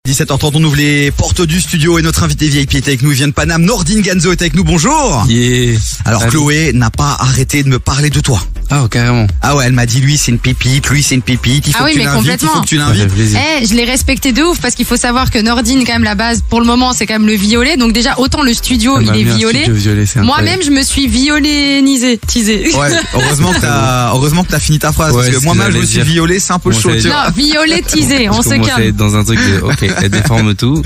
17h30, on ouvre les portes du studio et notre invité VIP est avec nous, il vient de Paname. Nordine Ganzo est avec nous, bonjour. Yeah. Alors Chloé n'a pas arrêté de me parler de toi. Ah, carrément. Ah ouais, elle m'a dit lui c'est une pépite, lui c'est une pépite, il faut que tu l'invites, il faut que tu l'invites. Je l'ai respecté de ouf parce qu'il faut savoir que Nordine, quand même, la base pour le moment c'est quand même le violet. Donc déjà autant le studio il est violet. Moi-même je me suis violénisé, teasé. Ouais, heureusement que t'as fini ta phrase, parce que moi-même je me suis violé, c'est un peu chaud. Non, violet teasé, on se calme. Être dans un truc de ok, elle déforme tout.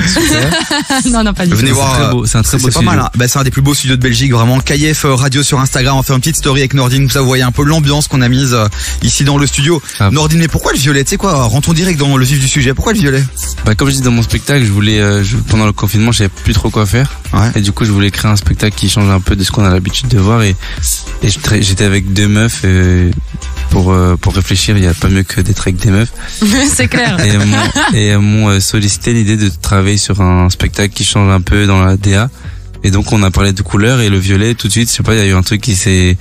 Non, pas du tout. Venez voir, c'est un très beau studio. Pas mal, hein. Bah, c'est un des plus beaux studios de Belgique, vraiment. KF Radio sur Instagram, on fait une petite story avec Nordine, ça vous voyez un peu l'ambiance qu'on a mise ici dans le studio. Nordine, mais pourquoi le violet? Tu sais quoi, rentrons direct dans le vif du sujet. Pourquoi le violet? Bah, comme je dis dans mon spectacle, je voulais pendant le confinement, je savais plus trop quoi faire. Ouais. Et du coup, je voulais créer un spectacle qui change un peu de ce qu'on a l'habitude de voir et j'étais avec deux meufs pour réfléchir, il y a pas mieux que d'être avec des meufs. C'est clair. Et m'ont sollicité l'idée de travailler sur un spectacle qui change un peu dans la DA. Et donc on a parlé de couleurs et le violet tout de suite, je sais pas, il y a eu un truc qui s'est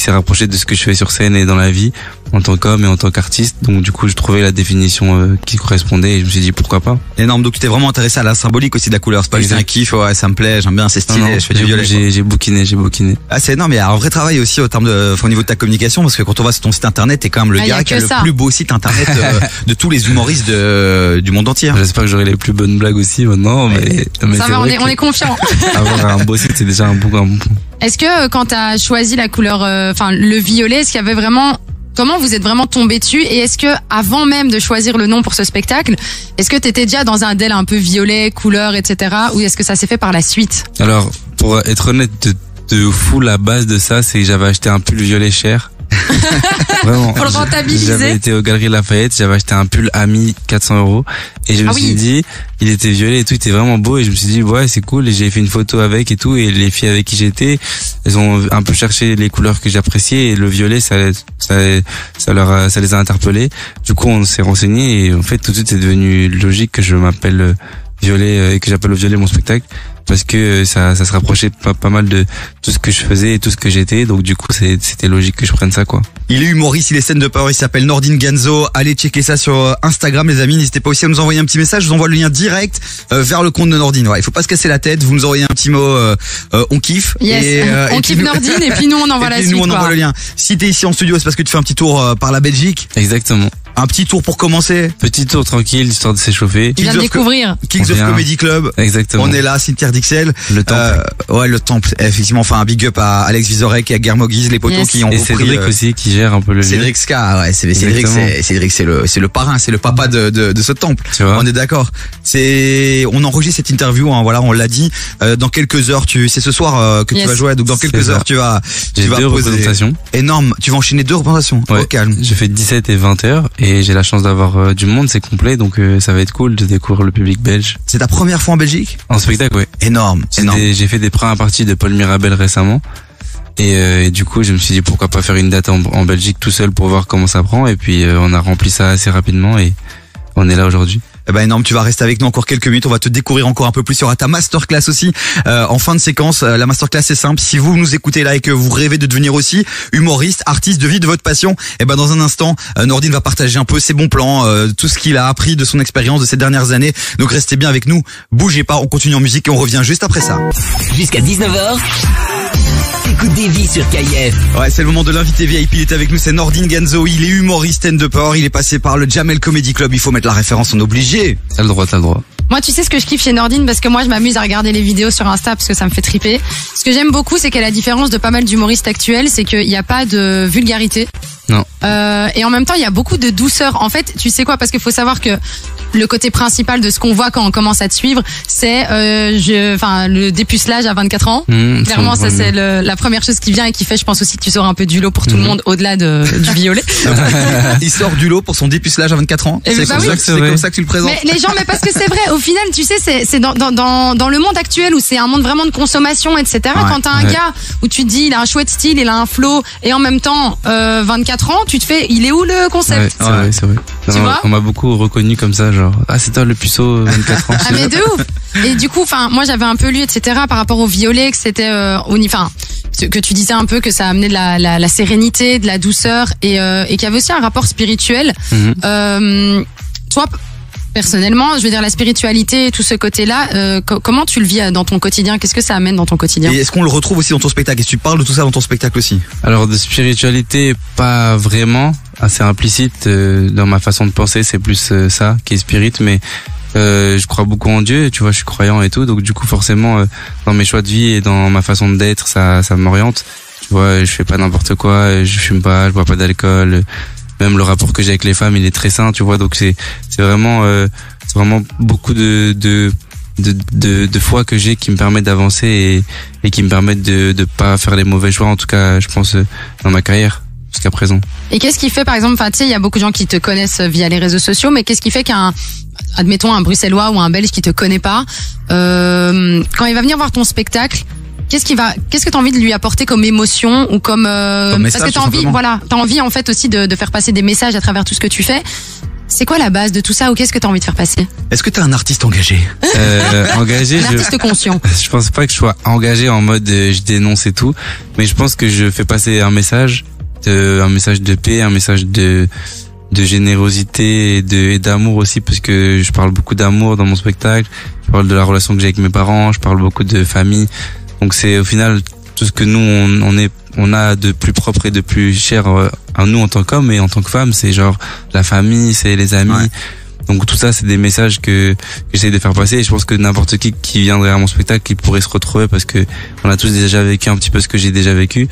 rapproché de ce que je fais sur scène et dans la vie en tant qu'homme et en tant qu'artiste. Donc du coup, je trouvais la définition qui correspondait et je me suis dit pourquoi pas. Énorme. Donc tu t'es vraiment intéressé à la symbolique aussi de la couleur. C'est pas juste un kiff, ouais, ça me plaît, j'aime bien, c'est stylé, non, je fais du violet. J'ai bouquiné. Ah, c'est énorme. Il y a un vrai travail aussi au niveau de ta communication, parce que quand on va sur ton site internet, t'es quand même le gars qui a le plus beau site internet de tous les humoristes du monde entier. J'espère que j'aurai les plus bonnes blagues aussi maintenant, mais ça va, on est confiant. Avoir un beau site, c'est déjà un bon. Est-ce que quand t'as choisi la couleur, le violet, est-ce qu'il y avait vraiment, comment vous êtes vraiment tombé dessus, et est-ce que avant même de choisir le nom pour ce spectacle, est-ce que t'étais déjà dans un délire un peu violet, couleur, etc., ou est-ce que ça s'est fait par la suite? Alors, pour être honnête, de fou, la base de ça, c'est que j'avais acheté un pull violet cher. Vraiment. Pour le rentabiliser. J'avais été aux Galeries Lafayette, j'avais acheté un pull Ami 400 € et je me suis dit, il était violet et tout, il était vraiment beau et je me suis dit ouais c'est cool et j'ai fait une photo avec et tout et les filles avec qui j'étais, elles ont un peu cherché les couleurs que j'appréciais et le violet ça les a interpellés. Du coup on s'est renseigné et en fait tout de suite c'est devenu logique que je m'appelle violet et que j'appelle au violet mon spectacle. Parce que ça se rapprochait pas mal de tout ce que je faisais et tout ce que j'étais, donc du coup c'était logique que je prenne ça quoi. Il est humoriste, il est scène de power, il s'appelle Nordine Ganzo. Allez checker ça sur Instagram les amis, n'hésitez pas aussi à nous envoyer un petit message, je vous envoie le lien direct vers le compte de Nordine. Ouais, il faut pas se casser la tête, vous nous envoyez un petit mot on kiffe. Yes. On kiffe Nordine et puis nous on envoie la suite. Nous on envoie le lien. Si t'es ici en studio, c'est parce que tu fais un petit tour par la Belgique. Exactement. Un petit tour pour commencer. Petit tour tranquille, histoire de s'échauffer. Il vient de découvrir. Kings of Comedy Club. Exactement. On est là, cimetière d'Ixelles. Le temple. Ouais, le temple. Effectivement, enfin un big up à Alex Vizorek et à Guermoguise, les potos qui ont repris. Et Cédric aussi qui gère un peu le lieu. Cédric Ska, ouais, Cédric, c'est le parrain, c'est le papa de ce temple. Tu vois. On est d'accord. On enregistre cette interview, hein, voilà, on l'a dit. Dans quelques heures, c'est ce soir que tu vas jouer, donc dans quelques heures tu vas deux représentations. Énorme. Tu vas enchaîner 2 représentations. Ouais. Au calme. J'ai fait 17 et 20 heures et j'ai la chance d'avoir du monde, c'est complet, donc ça va être cool de découvrir le public belge. C'est ta première fois en Belgique? En spectacle, ouais. Énorme. J'ai fait des premières parties de Paul Mirabel récemment. Et du coup, je me suis dit pourquoi pas faire une date en Belgique tout seul pour voir comment ça prend. Et puis on a rempli ça assez rapidement et on est là aujourd'hui. Eh ben énorme, tu vas rester avec nous encore quelques minutes, on va te découvrir encore un peu plus, il y aura ta masterclass aussi en fin de séquence. La masterclass c'est simple, si vous nous écoutez là et que vous rêvez de devenir aussi humoriste, artiste, de vie de votre passion, eh ben dans un instant Nordine va partager un peu ses bons plans, tout ce qu'il a appris de son expérience de ces dernières années. Donc restez bien avec nous, bougez pas, on continue en musique et on revient juste après ça. Jusqu'à 19h. Écoute des vies sur KF. Ouais, c'est le moment de l'invité VIP, il est avec nous, c'est Nordine Ganzo, il est humoriste stand-upper, il est passé par le Jamel Comedy Club, il faut mettre la référence, on est obligé. T'as le droit. Moi, tu sais ce que je kiffe chez Nordine, parce que moi, je m'amuse à regarder les vidéos sur Insta parce que ça me fait triper. Ce que j'aime beaucoup, c'est qu'à la différence de pas mal d'humoristes actuels, c'est qu'il n'y a pas de vulgarité. Non. Et en même temps, il y a beaucoup de douceur. En fait, tu sais quoi, parce qu'il faut savoir que le côté principal de ce qu'on voit quand on commence à te suivre, c'est le dépucelage à 24 ans. Clairement, ça c'est la première chose qui vient et qui fait, je pense aussi que tu sors un peu du lot pour tout le monde au-delà du violet. Il sort du lot pour son dépucelage à 24 ans. C'est comme ça que tu le présentes. Mais les gens, mais parce que c'est vrai, au final, tu sais, c'est dans le monde actuel où c'est un monde vraiment de consommation, etc. Ouais, quand t'as un gars où tu te dis, il a un chouette style, il a un flow, et en même temps, 24 ans, tu te fais, il est où le concept? Ouais, c'est vrai. Tu vois, on m'a beaucoup reconnu comme ça, genre, ah, c'est toi le puceau, 24 ans. Ah, mais de ouf. Et du coup, moi, j'avais un peu lu, etc., par rapport au violet, que c'était, que tu disais un peu que ça amenait de la sérénité, de la douceur, et qu'il y avait aussi un rapport spirituel. Toi, personnellement, je veux dire la spiritualité, tout ce côté-là, comment tu le vis dans ton quotidien? Qu'est-ce que ça amène dans ton quotidien? Et est-ce qu'on le retrouve aussi dans ton spectacle? Est-ce que tu parles de tout ça dans ton spectacle aussi? Alors de spiritualité, pas vraiment, assez implicite dans ma façon de penser, c'est plus ça qui est spirit, mais je crois beaucoup en Dieu, tu vois, je suis croyant et tout, donc du coup forcément dans mes choix de vie et dans ma façon d'être, ça m'oriente. Tu vois, je fais pas n'importe quoi, je fume pas, je bois pas d'alcool. Même le rapport que j'ai avec les femmes, il est très sain, tu vois. Donc c'est vraiment beaucoup de foi que j'ai qui me permettent d'avancer et qui me permettent de pas faire les mauvais choix, en tout cas, je pense, dans ma carrière jusqu'à présent. Et qu'est-ce qui fait, par exemple, tu sais, il y a beaucoup de gens qui te connaissent via les réseaux sociaux, mais qu'est-ce qui fait admettons un Bruxellois ou un Belge qui te connaît pas, quand il va venir voir ton spectacle, qu'est-ce que t'as envie de lui apporter comme émotion ou comme message, parce que t'as envie en fait aussi de faire passer des messages à travers tout ce que tu fais. C'est quoi la base de tout ça ou qu'est-ce que t'as envie de faire passer? Est-ce que t'es un artiste engagé? Engagé, un artiste conscient. Je pense pas que je sois engagé en mode je dénonce et tout, mais je pense que je fais passer un message de paix, un message de générosité et d'amour aussi, parce que je parle beaucoup d'amour dans mon spectacle. Je parle de la relation que j'ai avec mes parents, je parle beaucoup de famille. Donc c'est au final tout ce que nous on a de plus propre et de plus cher à nous en tant qu'hommes et en tant que femmes, c'est genre la famille, c'est les amis. Ouais. Donc tout ça c'est des messages que j'essaie de faire passer et je pense que n'importe qui viendrait à mon spectacle, qui pourrait se retrouver parce que on a tous déjà vécu un petit peu ce que j'ai déjà vécu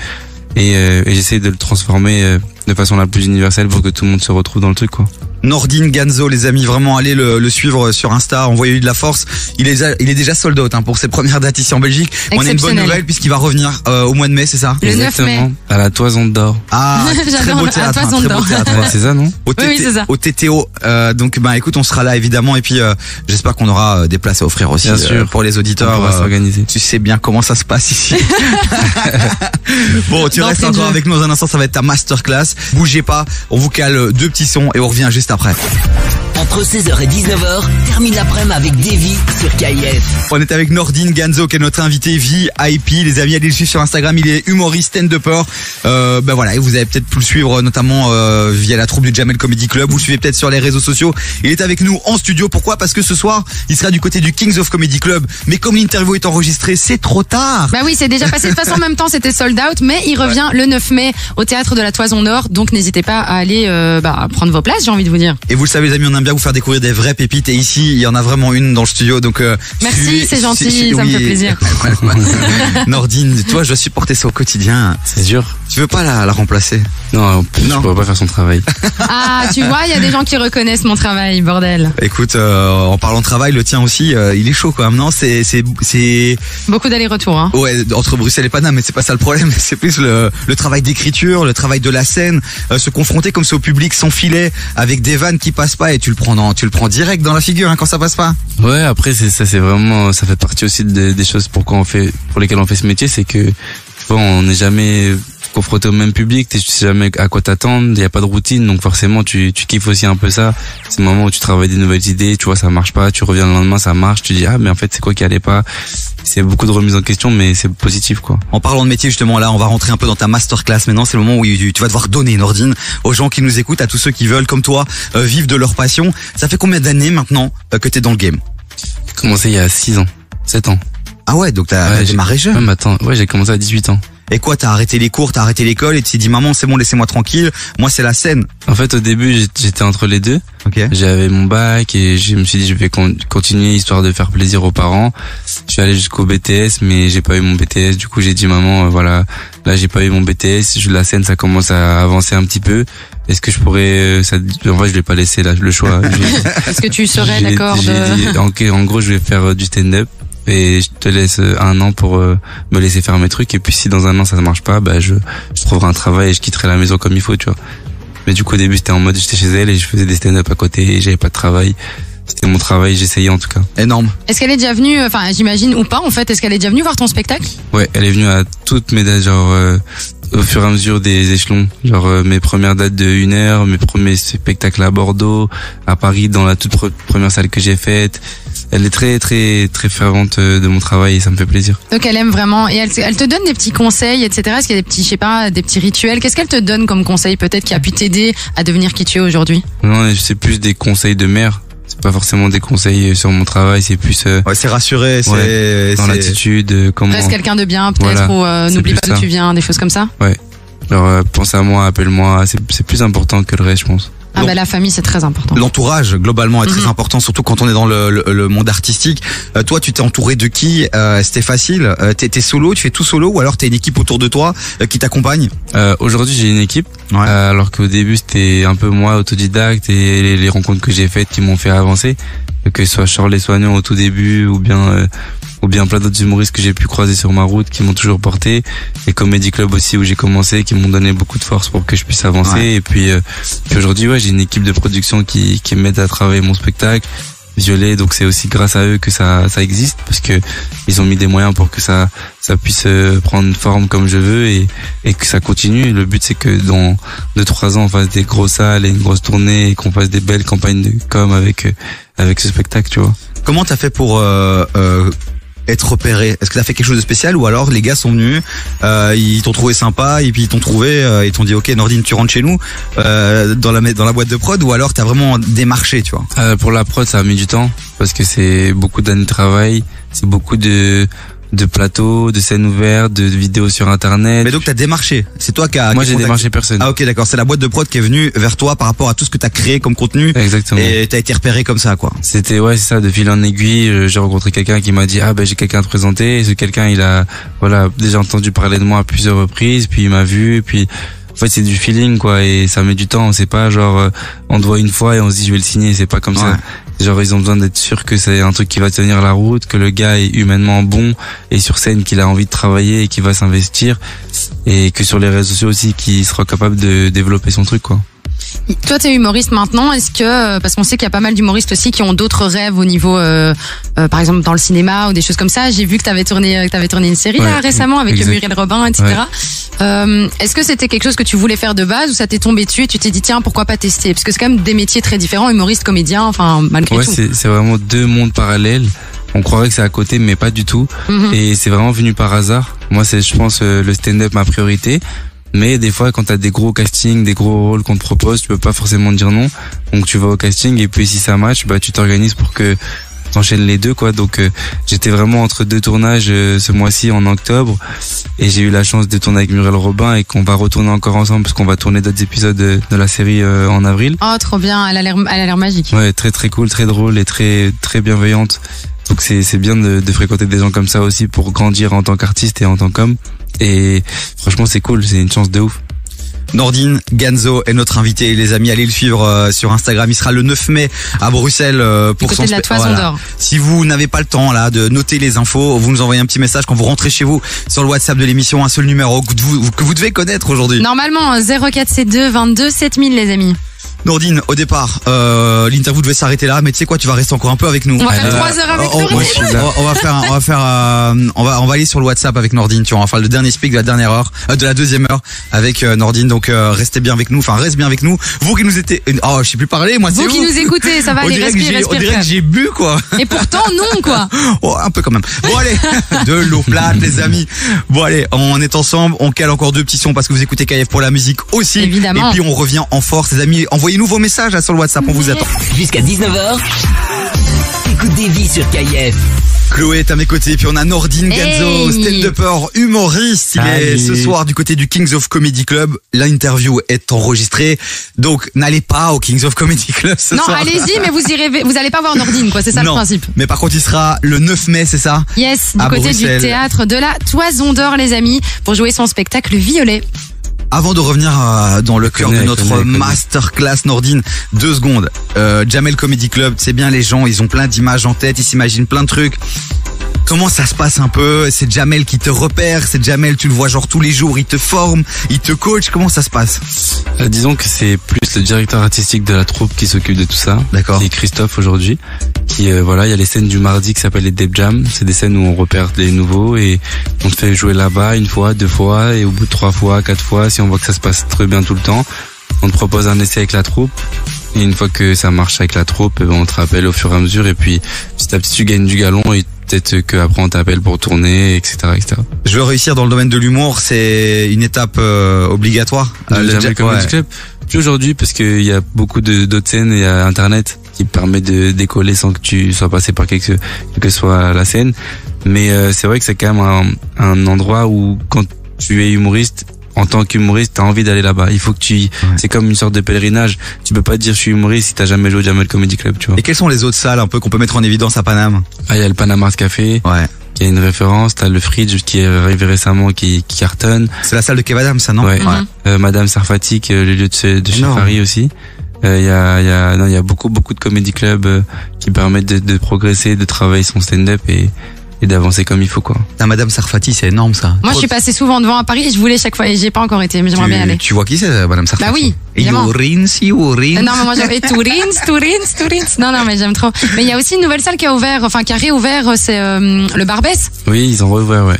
et j'essaie de le transformer de façon la plus universelle pour que tout le monde se retrouve dans le truc, quoi. Nordin Ganzo, les amis, vraiment allez le suivre sur Insta, envoyez-lui de la force. Il est déjà sold out pour ses premières dates ici en Belgique. On a une bonne nouvelle puisqu'il va revenir au mois de mai, c'est ça? Le 9 mai. À la Toison d'Or. Ah, très beau théâtre, très beau théâtre. C'est ça, non? Oui, c'est ça. Au TTO. Donc écoute, on sera là évidemment et puis j'espère qu'on aura des places à offrir aussi pour les auditeurs. On va s'organiser. Tu sais bien comment ça se passe ici. Bon, tu restes encore avec nous dans un instant, ça va être ta masterclass. Bougez pas, on vous cale 2 petits sons et on revient juste après. Entre 16h et 19h, termine l'après-midi avec Davy sur KIF. On est avec Nordin Ganzo qui est notre invité VIP. Les amis, allez le suivre sur Instagram, il est humoriste, stand-upper. Voilà, et vous avez peut-être pu le suivre notamment via la troupe du Jamel Comedy Club. Vous le suivez peut-être sur les réseaux sociaux. Il est avec nous en studio. Pourquoi? Parce que ce soir, il sera du côté du Kings of Comedy Club. Mais comme l'interview est enregistrée, c'est trop tard. Bah oui, c'est déjà passé. De toute façon, en même temps, c'était sold out. Mais il revient le 9 mai au théâtre de la Toison d'Or. Donc n'hésitez pas à aller prendre vos places, j'ai envie de vous dire. Et vous le savez, les amis, on aime bien vous faire découvrir des vraies pépites. Et ici, il y en a vraiment une dans le studio. Donc merci, c'est gentil, ça me fait plaisir. Nordine, toi, je dois supporter ça au quotidien. C'est dur. Tu veux pas la remplacer? Non, je pourrais pas faire son travail. Ah, tu vois, il y a des gens qui reconnaissent mon travail, bordel. Écoute, en parlant de travail, le tien aussi, il est chaud quand même, non? C'est beaucoup d'allers-retours, hein. Ouais, entre Bruxelles et Paname, mais c'est pas ça le problème. C'est plus le travail d'écriture, le travail de la scène, se confronter comme ça au public sans filet, avec des vannes qui passent pas et tu le prends direct dans la figure quand ça passe pas. Ouais, après c'est vraiment, ça fait partie aussi des choses pour lesquelles on fait ce métier, c'est que tu vois, on n'est jamais confronté au même public, tu sais jamais à quoi t'attendre, il y a pas de routine, donc forcément tu kiffes aussi un peu ça. C'est le moment où tu travailles des nouvelles idées, tu vois, ça marche pas, tu reviens le lendemain, ça marche, tu dis mais en fait c'est quoi qui allait pas. C'est beaucoup de remise en question, mais c'est positif, quoi. En parlant de métier, justement, là, on va rentrer un peu dans ta masterclass. Maintenant, c'est le moment où tu vas devoir donner, Nordine, aux gens qui nous écoutent, à tous ceux qui veulent, comme toi, vivre de leur passion. Ça fait combien d'années maintenant que t'es dans le game? J'ai commencé il y a 6 ans, 7 ans. Ah ouais, donc t'as démarré jeune. Même j'ai commencé à 18 ans. Et quoi, t'as arrêté les cours, t'as arrêté l'école et tu t'es dit maman c'est bon, laissez-moi tranquille, moi c'est la scène. En fait au début j'étais entre les deux. Okay. J'avais mon bac et je me suis dit je vais continuer histoire de faire plaisir aux parents. Je suis allé jusqu'au BTS mais j'ai pas eu mon BTS, du coup j'ai dit maman voilà, là j'ai pas eu mon BTS, la scène ça commence à avancer un petit peu. Est-ce que je pourrais en vrai je vais pas laisser le choix. Est-ce que tu serais d'accord de... En gros je vais faire du stand-up. Et je te laisse 1 an pour me laisser faire mes trucs, et puis si dans 1 an ça ne marche pas, je trouverai un travail et je quitterai la maison comme il faut, tu vois. Mais du coup au début c'était en mode j'étais chez elle et je faisais des stand-up à côté et j'avais pas de travail. C'était mon travail, j'essayais en tout cas. Énorme. Est-ce qu'elle est déjà venue, enfin j'imagine ou pas en fait, est-ce qu'elle est déjà venue voir ton spectacle? Ouais, elle est venue à toutes mes dates, genre au fur et à mesure des échelons, genre mes premières dates de 1 heure, mes premiers spectacles à Bordeaux, à Paris dans la toute première salle que j'ai faite. Elle est très très très fervente de mon travail et ça me fait plaisir. Donc elle aime vraiment, et elle te donne des petits conseils, etc. Est-ce qu'il y a des petits, je sais pas, des petits rituels? Qu'est-ce qu'elle te donne comme conseil peut-être qui a pu t'aider à devenir qui tu es aujourd'hui? Non, c'est plus des conseils de mère. pas forcément des conseils sur mon travail, c'est plus c'est rassuré, dans l'attitude, comment reste quelqu'un de bien peut-être, ou n'oublie pas d'où tu viens, des choses comme ça. Ouais. Alors pense à moi, appelle-moi, c'est plus important que le reste, je pense. Ah bah la famille c'est très important. L'entourage globalement est très important, surtout quand on est dans le monde artistique. Toi tu t'es entouré de qui? C'était facile? T'es solo, tu fais tout solo, ou alors t'as une équipe autour de toi qui t'accompagne? Aujourd'hui j'ai une équipe, alors qu'au début c'était un peu moi autodidacte, et les rencontres que j'ai faites qui m'ont fait avancer, que ce soit Charles Soignant au tout début, ou bien plein d'autres humoristes que j'ai pu croiser sur ma route qui m'ont toujours porté, et Comedy Club aussi où j'ai commencé, qui m'ont donné beaucoup de force pour que je puisse avancer. Et puis aujourd'hui j'ai une équipe de production qui m'aide à travailler mon spectacle Violet, donc c'est aussi grâce à eux que ça existe, parce que ils ont mis des moyens pour que ça puisse prendre forme comme je veux, et que ça continue. Le but c'est que dans 2-3 ans on fasse des grosses salles et une grosse tournée, et qu'on fasse des belles campagnes de com avec ce spectacle, tu vois. Comment t'as fait pour être repéré? Est-ce que t'as fait quelque chose de spécial, ou alors les gars sont venus, ils t'ont trouvé sympa, et puis ils t'ont trouvé, ils t'ont dit ok Nordine tu rentres chez nous dans la boîte de prod, ou alors t'as vraiment démarché, tu vois? Pour la prod ça a mis du temps, parce que c'est beaucoup d'années de travail, c'est beaucoup de plateaux, de scènes ouvertes, de vidéos sur internet. Mais donc t'as démarché, c'est toi qui as... Moi j'ai démarché personne. Ah ok d'accord, c'est la boîte de prod qui est venue vers toi par rapport à tout ce que t'as créé comme contenu. Exactement. Et t'as été repéré comme ça, quoi. C'était c'est ça, de fil en aiguille. J'ai rencontré quelqu'un qui m'a dit j'ai quelqu'un à te présenter, et ce quelqu'un il a déjà entendu parler de moi à plusieurs reprises, puis il m'a vu, puis en fait c'est du feeling, quoi, et ça met du temps. C'est pas genre on te voit une fois et on se dit je vais le signer, c'est pas comme ça. Genre ils ont besoin d'être sûrs que c'est un truc qui va tenir la route, que le gars est humainement bon, et sur scène qu'il a envie de travailler et qu'il va s'investir, et que sur les réseaux sociaux aussi qu'il sera capable de développer son truc, quoi. Toi, t'es humoriste maintenant. Est-ce que, parce qu'on sait qu'il y a pas mal d'humoristes aussi qui ont d'autres rêves au niveau, par exemple dans le cinéma ou des choses comme ça. J'ai vu que t'avais tourné une série là, récemment avec Muriel Robin, etc. Est-ce que c'était quelque chose que tu voulais faire de base, ou ça t'est tombé dessus et tu t'es dit tiens pourquoi pas tester? Parce que c'est quand même des métiers très différents, humoriste, comédien, enfin malgré tout. C'est vraiment deux mondes parallèles. On croirait que c'est à côté, mais pas du tout. Et c'est vraiment venu par hasard. Moi, je pense, le stand-up ma priorité. Mais des fois, quand t'as des gros castings, des gros rôles qu'on te propose, tu peux pas forcément dire non. Donc tu vas au casting, et puis si ça match, tu t'organises pour que t'enchaînes les deux, quoi. Donc j'étais vraiment entre deux tournages ce mois-ci en octobre, et j'ai eu la chance de tourner avec Muriel Robin, et qu'on va retourner encore ensemble parce qu'on va tourner d'autres épisodes de la série en avril. Oh trop bien, elle a l'air magique. Ouais, très très cool, très drôle et très très bienveillante. Donc c'est bien de fréquenter des gens comme ça aussi pour grandir en tant qu'artiste et en tant qu'homme. Et franchement c'est cool, c'est une chance de ouf. Nordine Ganzo est notre invité, les amis, allez le suivre sur Instagram. Il sera le 9 mai à Bruxelles pour son spectacle. Voilà. Si vous n'avez pas le temps là de noter les infos, vous nous envoyez un petit message quand vous rentrez chez vous sur le WhatsApp de l'émission, un seul numéro que vous devez connaître aujourd'hui. Normalement 0472 22 7000 les amis. Nordine, au départ, l'interview devait s'arrêter là, mais tu sais quoi, tu vas rester encore un peu avec nous. On va faire 3 heures avec Nordine. On va aller sur le WhatsApp avec Nordine, tu vois, on va faire le dernier speak de la dernière heure, de la deuxième heure avec Nordine, donc restez bien avec nous, reste bien avec nous. Vous qui nous étiez, je sais plus parler, moi c'est vous. Vous qui nous écoutez, ça va aller, respire. On dirait que j'ai bu, quoi. Et pourtant non, quoi. Un peu quand même. Bon allez, de l'eau plate les amis. Bon allez, on est ensemble, on cale encore 2 petits sons parce que vous écoutez KF pour la musique aussi. Évidemment. Et puis on revient en force les amis, envoyez-nous vos messages sur le WhatsApp, on vous attend. Jusqu'à 19h, écoute Davy sur KF. Chloé est à mes côtés, puis on a Nordine Ganzo, stand-upper, humoriste. Il est ce soir du côté du Kings of Comedy Club. L'interview est enregistrée, donc n'allez pas au Kings of Comedy Club ce soir. Non, allez-y, mais vous allez pas voir Nordine, quoi. C'est ça le principe. Mais par contre, il sera le 9 mai, c'est ça? Yes, du côté Bruxelles. du théâtre de la Toison d'Or, les amis, pour jouer son spectacle Violet. Avant de revenir dans le cœur de notre masterclass Nordine, 2 secondes. Jamel Comedy Club, c'est bien, les gens, ils ont plein d'images en tête, ils s'imaginent plein de trucs. Comment ça se passe un peu? C'est Jamel qui te repère, c'est Jamel, tu le vois genre tous les jours, il te forme, il te coach, comment ça se passe? Disons que c'est plus le directeur artistique de la troupe qui s'occupe de tout ça. D'accord. Et Christophe aujourd'hui, qui il y a les scènes du mardi qui s'appellent les Deb Jam. C'est des scènes où on repère les nouveaux et on te fait jouer là-bas 1 fois, 2 fois, et au bout de 3 fois, 4 fois, si on voit que ça se passe très bien tout le temps, on te propose un essai avec la troupe. Et une fois que ça marche avec la troupe, on te rappelle au fur et à mesure, et puis petit à petit tu gagnes du galon, et peut-être qu'après on t'appelle pour tourner, etc., etc. Je veux réussir dans le domaine de l'humour, c'est une étape obligatoire. Le Jamel Comedy Club. Plus aujourd'hui, parce qu'il y a beaucoup d'autres scènes, et il y a Internet. qui permet de décoller sans que tu sois passé par quelle que soit la scène. Mais c'est vrai que c'est quand même un endroit où quand tu es humoriste, en tant qu'humoriste, t'as envie d'aller là-bas. Il faut que c'est comme une sorte de pèlerinage. Tu peux pas te dire je suis humoriste si t'as jamais joué au Jamel Comedy Club, tu vois. Et quelles sont les autres salles un peu qu'on peut mettre en évidence à Paname? Il y a le Panama Café. Ouais. Qui a une référence. T'as le Fridge qui est arrivé récemment, qui cartonne. C'est la salle de Kev Adams, ça, non? Ouais. Madame Sarfatik, le lieu de chez Farid aussi. Il y a beaucoup de comédie clubs qui permettent de progresser, de travailler son stand-up et d'avancer comme il faut, quoi. La Madame Sarfati, c'est énorme, ça. Moi, je suis passée souvent devant à Paris et je voulais chaque fois et j'ai pas encore été, mais j'aimerais bien aller. Tu vois qui c'est, Madame Sarfati? Bah oui. Yourins. Non, mais moi j'avais Tourins. Non, mais j'aime trop. Mais il y a aussi une nouvelle salle qui a réouvert, c'est le Barbès. Oui, ils ont réouvert, ouais.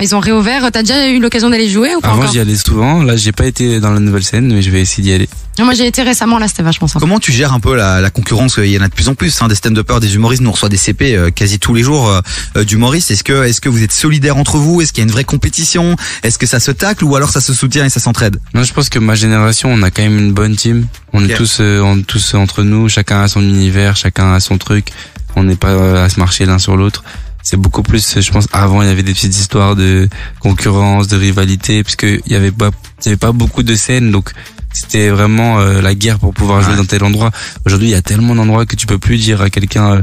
Ils ont réouvert. T'as déjà eu l'occasion d'aller jouer ou pas? Avant, j'y allais souvent. Là, j'ai pas été dans la nouvelle scène, mais je vais essayer d'y aller. Moi, j'ai été récemment, là, c'était vachement sympa. Comment tu gères un peu la concurrence? Il y en a de plus en plus, des stand-uppers, des humoristes. Nous, on reçoit des CP quasi tous les jours d'humoristes. Est-ce que vous êtes solidaires entre vous? Est-ce qu'il y a une vraie compétition? Est-ce que ça se tacle ou alors ça se soutient et ça s'entraide? Non, je pense que ma génération, on a quand même une bonne team. On est tous entre nous. Chacun a son univers, chacun a son truc. On n'est pas à se marcher l'un sur l'autre. C'est beaucoup plus, je pense, avant, il y avait des petites histoires de concurrence, de rivalité, puisque il y avait pas beaucoup de scènes, donc c'était vraiment la guerre pour pouvoir jouer dans tel endroit. Aujourd'hui, il y a tellement d'endroits que tu peux plus dire à quelqu'un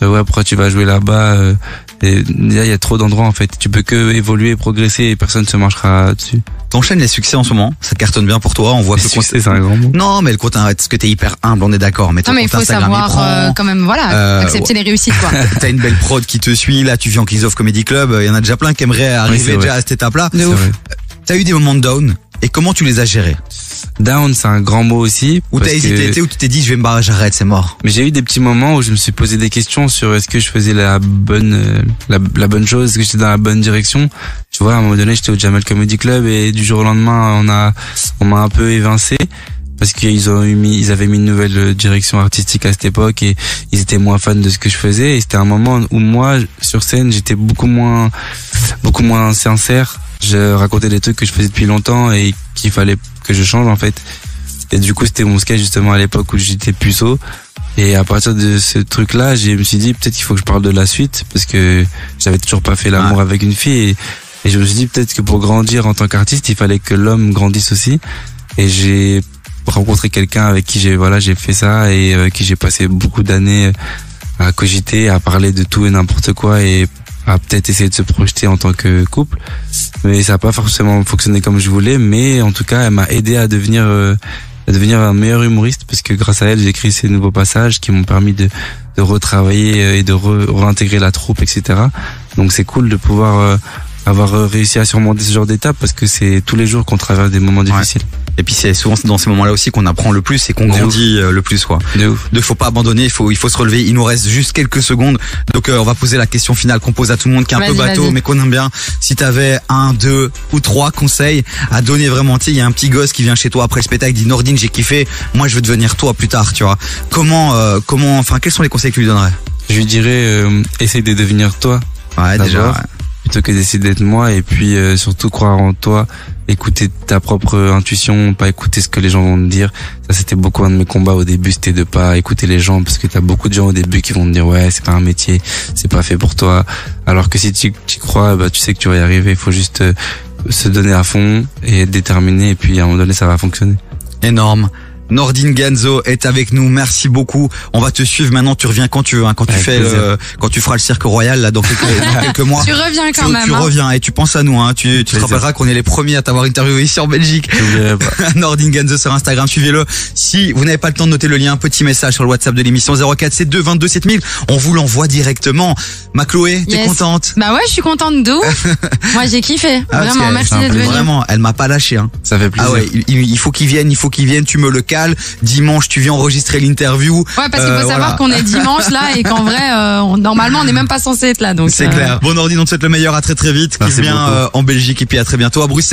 ouais, pourquoi tu vas jouer là-bas. Et là, il y a trop d'endroits en fait. Tu peux que évoluer, progresser et personne se marchera dessus. T'enchaînes les succès en ce moment, ça cartonne bien pour toi. On voit que succès, c'est un grand mot. Non, mais le compte, parce que t'es hyper humble, on est d'accord. Mais non, mais il faut savoir quand même, accepter les réussites, quoi. T'as une belle prod qui te suit. Là, tu viens en Kings of Comedy Club. Il y en a déjà plein qui aimeraient arriver déjà à cette étape-là. T'as eu des moments de down. Et comment tu les as gérés? Down, c'est un grand mot aussi. Où t'as hésité, où tu t'es dit je vais me barrer, j'arrête, c'est mort. Mais j'ai eu des petits moments où je me suis posé des questions sur est-ce que je faisais la bonne chose, est-ce que j'étais dans la bonne direction. Tu vois, à un moment donné, j'étais au Jamel Comedy Club et du jour au lendemain, on m'a un peu évincé parce qu'ils avaient mis une nouvelle direction artistique à cette époque et ils étaient moins fans de ce que je faisais. Et c'était un moment où moi, sur scène, j'étais beaucoup moins sincère. Je racontais des trucs que je faisais depuis longtemps et qu'il fallait que je change en fait. Et du coup c'était mon sketch justement à l'époque où j'étais puceau. Et à partir de ce truc-là, je me suis dit peut-être qu'il faut que je parle de la suite parce que j'avais toujours pas fait l'amour avec une fille et je me suis dit peut-être que pour grandir en tant qu'artiste, il fallait que l'homme grandisse aussi. Et j'ai rencontré quelqu'un avec qui j'ai fait ça et avec qui j'ai passé beaucoup d'années à cogiter, à parler de tout et n'importe quoi et à peut-être essayer de se projeter en tant que couple, mais ça n'a pas forcément fonctionné comme je voulais, mais en tout cas elle m'a aidé à devenir un meilleur humoriste parce que grâce à elle j'ai écrit ces nouveaux passages qui m'ont permis de retravailler et de réintégrer la troupe, etc. Donc c'est cool de pouvoir avoir réussi à surmonter ce genre d'étapes parce que c'est tous les jours qu'on traverse des moments difficiles. Et puis c'est souvent dans ces moments-là aussi qu'on apprend le plus et qu'on grandit le plus, quoi. Ne faut pas abandonner, il faut se relever. Il nous reste juste quelques secondes. Donc on va poser la question finale qu'on pose à tout le monde qui est un peu bateau mais qu'on aime bien. Si t'avais 1, 2 ou 3 conseils à donner vraiment, tu sais, il y a un petit gosse qui vient chez toi après le spectacle, dit Nordine, j'ai kiffé, moi je veux devenir toi plus tard, tu vois. Quels sont les conseils que tu lui donnerais? Je lui dirais essaye de devenir toi. Ouais, déjà. Plutôt que d'essayer d'être moi et puis surtout croire en toi, écouter ta propre intuition, pas écouter ce que les gens vont te dire. Ça c'était beaucoup un de mes combats au début, c'était de pas écouter les gens parce que t'as beaucoup de gens au début qui vont te dire ouais c'est pas un métier, c'est pas fait pour toi. Alors que si tu crois, tu sais que tu vas y arriver. Il faut juste se donner à fond et être déterminé et puis à un moment donné ça va fonctionner. Énorme. Nordine Ganzo est avec nous, merci beaucoup. On va te suivre maintenant, tu reviens quand tu veux, quand tu feras le cirque royal là dans quelques mois. Tu reviens quand même. Tu reviens et tu penses à nous, tu te rappelleras qu'on est les premiers à t'avoir interviewé ici en Belgique. Nordine Ganzo sur Instagram, suivez-le. Si vous n'avez pas le temps de noter le lien, petit message sur le WhatsApp de l'émission 0472 22 7000. On vous l'envoie directement. Ma Chloé, t'es contente? Bah ouais, je suis contente d'où. Moi j'ai kiffé. Vraiment, merci d'être venue. Vraiment, elle m'a pas lâché. Ça fait plaisir. Ah ouais, il faut qu'il vienne, tu me le cales. Dimanche, tu viens enregistrer l'interview. Ouais, parce qu'il faut savoir qu'on est dimanche là et qu'en vrai, normalement, on n'est même pas censé être là. Donc c'est clair. Bon, Nordine, on te souhaite le meilleur. À très vite. Qui vient en Belgique et puis à très bientôt à Bruxelles.